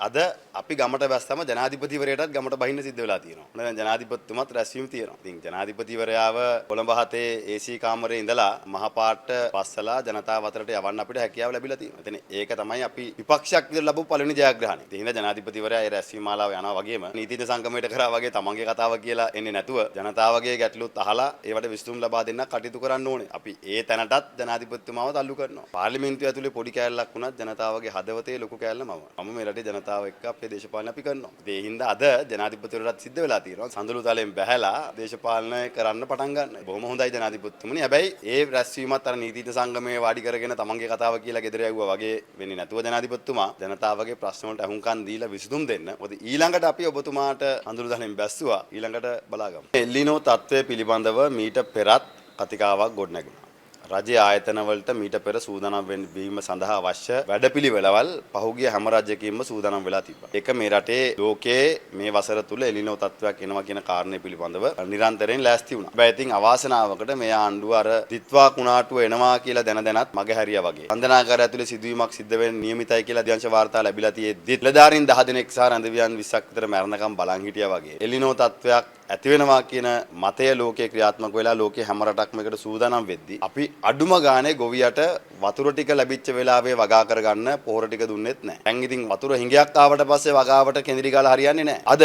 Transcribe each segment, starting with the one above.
අද අපි ගමට බැස්සම ජනාධිපතිවරයාටත් ගමට බහින්න සිද්ධ වෙලා තියෙනවා. දැන් ජනාධිපතිතුමත් රැස්වීම තියෙනවා. ඉතින් ජනාධිපතිවරයාව කොළඹ හතේ AC කාමරේ ඉඳලා මහපාට පස්සලා ජනතාව අතරට යවන්න අපිට හැකියාව ලැබිලා තියෙනවා. ඉතින් ඒක තමයි අපි විපක්ෂයක් විදිහට ලැබපු පළවෙනි ජයග්‍රහණය. ඉතින් ජනාධිපතිවරයා ඒ රැස්වීම මාලාව යනවා වගේම නීතිඥ සංගමයට කරා වගේ තමන්ගේ කතාව කියලා එන්නේ නැතුව ජනතාවගේ ගැටලුත් අහලා ඒවට විසඳුම් ලබා දෙන්න කටයුතු කරන්න ඕනේ. අපි ඒ තැනටත් ජනාධිපතිතුමාව තල්ලු කරනවා. පාර්ලිමේන්තුව ඇතුලේ පොඩි කෑල්ලක් වුණත් ජනතාවගේ හදවතේ ලොකු කෑල්ල මම මේ රටේ ජනතාව එක්ක අපේ දේශපාලන අපි කරනවා. ඒ හින්දා අද ජනාධිපතිවරයාට සිද්ධ වෙලා තියෙනවා. සඳලු තලෙන් බැහැලා දේශපාලනය කරන්න පටන් ගන්න. බොහොම හොඳයි ජනාධිපතිතුමනි. හැබැයි ඒ රැස්වීමත් අර නීතිඥ සංගමයේ වාඩි කරගෙන තමන්ගේ කතාව කියලා ගෙදර යවුවා වගේ වෙන්නේ නැතුව ජනාධිපතිතුමා ජනතාවගේ ප්‍රශ්න වලට අහුම්කම් දීලා විසඳුම් දෙන්න. මොකද ඊළඟට අපි ඔබතුමාට හඳුරු තලෙන් බැස්සුවා. ඊළඟට බලාගමු. එල්ලිනෝ තත්ත්වය පිළිබඳව මීට පෙරත් කතිකාවක් ගොඩනැගුණා. රජයේ ආයතනවලට මීට පෙර සූදානම් වීම සඳහා අවශ්‍ය වැඩපිළිවෙළවල් පහුගිය හැම රජයකින්ම සූදානම් වෙලා තිබ්බා. ඒක මේ රටේ ලෝකයේ මේ වසර තුල එලිනෝ තත්ත්වයක් එනවා කියන කාරණේ පිළිබඳව නිරන්තරයෙන් ලෑස්ති වුණා. හැබැයි ඉතින් අවාසනාවකට මේ ආණ්ඩුව අර දිත්වා කුණාටුව එනවා කියලා දැනත් මගහැරියා වගේ. වන්දනාගාරය ඇතුලේ සිදුවීමක් සිද්ධ වෙන්න නියමිතයි කියලා අධ්‍යංශ වාර්තා ලැබිලා තියෙද්දි නිලධාරීන් 10 දෙනෙක් සහ රැඳවියන් 20ක් විතර මරණකම් බලන් හිටියා වගේ. එලිනෝ තත්ත්වයක් ඇති වෙනවා කියන මතය ලෝකේ ක්‍රියාත්මක වෙලා ලෝකේ හැම රටක්ම එකට සූදානම් වෙද්දී අපි අඩුම ගානේ ගොවියට වතුර ටික ලැබිච්ච වෙලාවේ වගා කරගන්න පොහොර ටික දුන්නෙත් නැහැ. දැන් ඉතින් වතුර හිඟයක් ආවට පස්සේ වගාවට කෙඳිරි ගාලා හරියන්නේ නැහැ. අද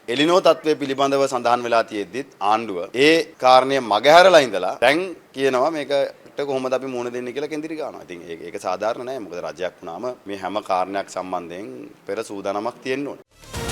එලිනෝ තත්ත්වය පිළිබඳව සඳහන් වෙලා තියෙද්දිත් ආණ්ඩුව ඒ කාරණය මගහැරලා ඉඳලා දැන් කියනවා මේකට කොහොමද අපි මුහුණ දෙන්නේ කියලා කෙඳිරි ගන්නවා. ඉතින් ඒක සාධාරණ නෑ. මොකද රජයක් වුණාම මේ හැම කාරණයක් සම්බන්ධයෙන් පෙර සූදානමක් තියෙන්න ඕනේ.